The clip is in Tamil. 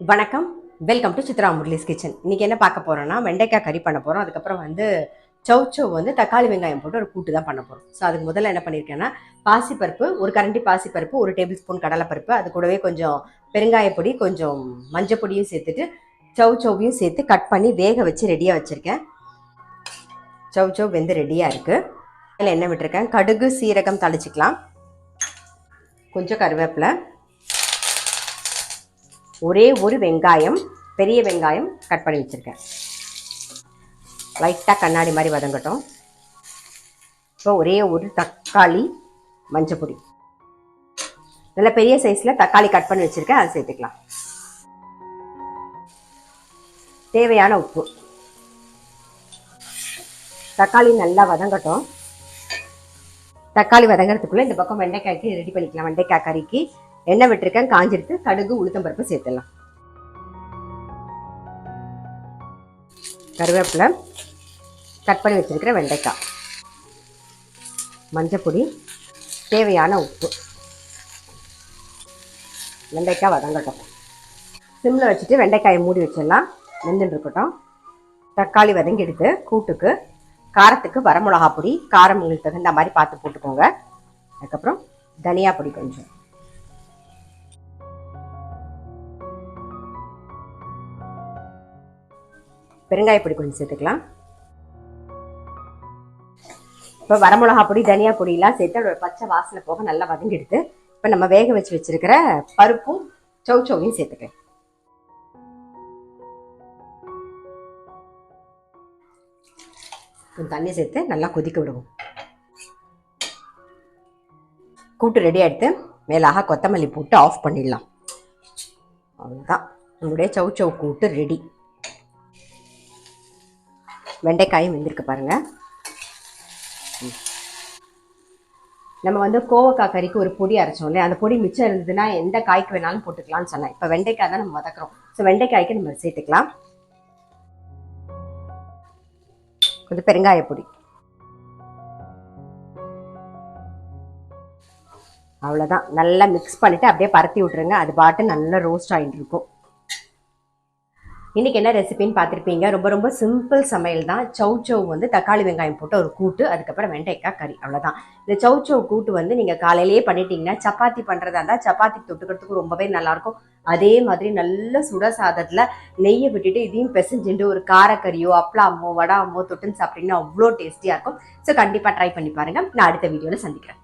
வணக்கம். Welcome to Chitra Murali's kitchen. இன்னைக்கு என்ன பார்க்க போறோம்னா வெண்டைக்காய் கறி பண்ண போறோம். அதுக்கப்புறம் சௌ வந்து தக்காளி வெங்காயம் போட்டு ஒரு கூட்டு தான் பண்ண போறோம். ஸோ அதுக்கு முதல்ல என்ன பண்ணியிருக்கேன்னா பாசிப்பருப்பு, ஒரு கரண்டி பாசிப்பருப்பு, 1 டேபிள் ஸ்பூன் கடலைப்பருப்பு, அது கூடவே கொஞ்சம் பெருங்காய பொடி, கொஞ்சம் மஞ்சள் பொடியும் சேர்த்துட்டு சௌவையும் சேர்த்து கட் பண்ணி வேக வச்சு ரெடியாக வச்சுருக்கேன். சௌ வெந்து ரெடியாக இருக்குது. அதில் எண்ணெய் விட்டுருக்கேன். கடுகு சீரகம் தாளிச்சிக்கலாம். கொஞ்சம் கருவேப்பிலை, ஒரே ஒரு வெங்காயம், பெரிய வெங்காயம் கட் பண்ணி வச்சுருக்கேன். லைட்டாக கண்ணாடி மாதிரி வதங்கட்டும். இப்போ ஒரே ஒரு தக்காளி, மஞ்சள் பொடி, நல்ல பெரிய சைஸில் தக்காளி கட் பண்ணி வச்சுருக்கேன், அதை சேர்த்துக்கலாம். தேவையான உப்பு. தக்காளி நல்லா வதங்கட்டும். தக்காளி வதங்கிறதுக்குள்ளே இந்த பக்கம் வெண்டைக்காய்க்கு ரெடி பண்ணிக்கலாம். வெண்டைக்காய் கறிக்கு எண்ணெய் விட்டுருக்கேன், காஞ்சிடுத்து. கடுகு உளுத்தம்பருப்பு சேர்த்துடலாம். கருவேப்பிலை, கட் பண்ணி வச்சிருக்கிற வெண்டைக்காய், மஞ்சள் பொடி, தேவையான உப்பு. வெண்டைக்காய் வதங்கட்டும். சிம்மில் வச்சுட்டு வெண்டைக்காயை மூடி வச்சிடலாம், வெந்துட்டு இருக்கட்டும். தக்காளி வதங்கி எடுத்து கூட்டுக்கு காரத்துக்கு வரமிளகா பொடி, காரம் உங்களுக்கு தகுந்த மாதிரி பார்த்து போட்டுக்கோங்க. அதுக்கப்புறம் தனியா பொடி கொஞ்சம், பெருங்காய பொடி கொஞ்சம் சேர்த்துக்கலாம். இப்போ வரமிளகா பொடி, தனியா பொடியெல்லாம் சேர்த்து அதோட பச்சை வாசனை போக நல்லா வதங்கி எடுத்து இப்போ நம்ம வேக வச்சு வச்சிருக்கிற பருப்பும் சௌவையும் சேர்த்துக்கலாம். கொஞ்சம் தண்ணி சேர்த்து நல்லா கொதிக்க விடுவோம். கூட்டு ரெடி ஆகிடுத்து. மேலாக கொத்தமல்லி போட்டு ஆஃப் பண்ணிடலாம். அவ்வளோதான், நம்மளுடைய சௌ கூட்டு ரெடி. வெண்டைக்காயும் வெந்திருக்கு பாருங்க. நம்ம கோவக்காய் கறிக்கு ஒரு பொடி அரைச்சோம் இல்லையா, அந்த பொடி மிச்சம் இருந்ததுன்னா எந்த காய்க்கு வேணாலும் போட்டுக்கலாம்னு சொன்னேன். இப்போ வெண்டைக்காய் தான் நம்ம வதக்குறோம். ஸோ வெண்டைக்காய்க்கு நம்ம சேர்த்துக்கலாம். கொஞ்சம் பெருங்காய பொடி, அவ்வளோதான். நல்லா மிக்ஸ் பண்ணிவிட்டு அப்படியே பரத்தி விட்டுருங்க. அது பாட்டு நல்லா ரோஸ்ட் ஆகிட்டு இருக்கும். இன்றைக்கி என்ன ரெசிபின்னு பார்த்துருப்பீங்க. ரொம்ப ரொம்ப சிம்பிள் சமையல் தான். சௌ வந்து தக்காளி வெங்காயம் போட்டு ஒரு கூட்டு, அதுக்கப்புறம் வெண்டைக்காய் கறி, அவ்வளோதான். இந்த சௌ கூட்டு வந்து நீங்கள் காலையிலேயே பண்ணிட்டீங்கன்னா சப்பாத்தி பண்ணுறதா இருந்தால் சப்பாத்தி தொட்டுக்கிறதுக்கு ரொம்பவே நல்லாயிருக்கும். அதே மாதிரி நல்ல சுட சாதத்தில் நெய்யை விட்டுட்டு இதையும் பிசைஞ்சுட்டு ஒரு காரக்கறியோ அப்பளாமோ வடாமோ தொட்டுன்னு சாப்பிட்டீங்கன்னா அவ்வளோ டேஸ்டியாக இருக்கும். ஸோ கண்டிப்பாக ட்ரை பண்ணி பாருங்கள். நான் அடுத்த வீடியோவில் சந்திக்கிறேன்.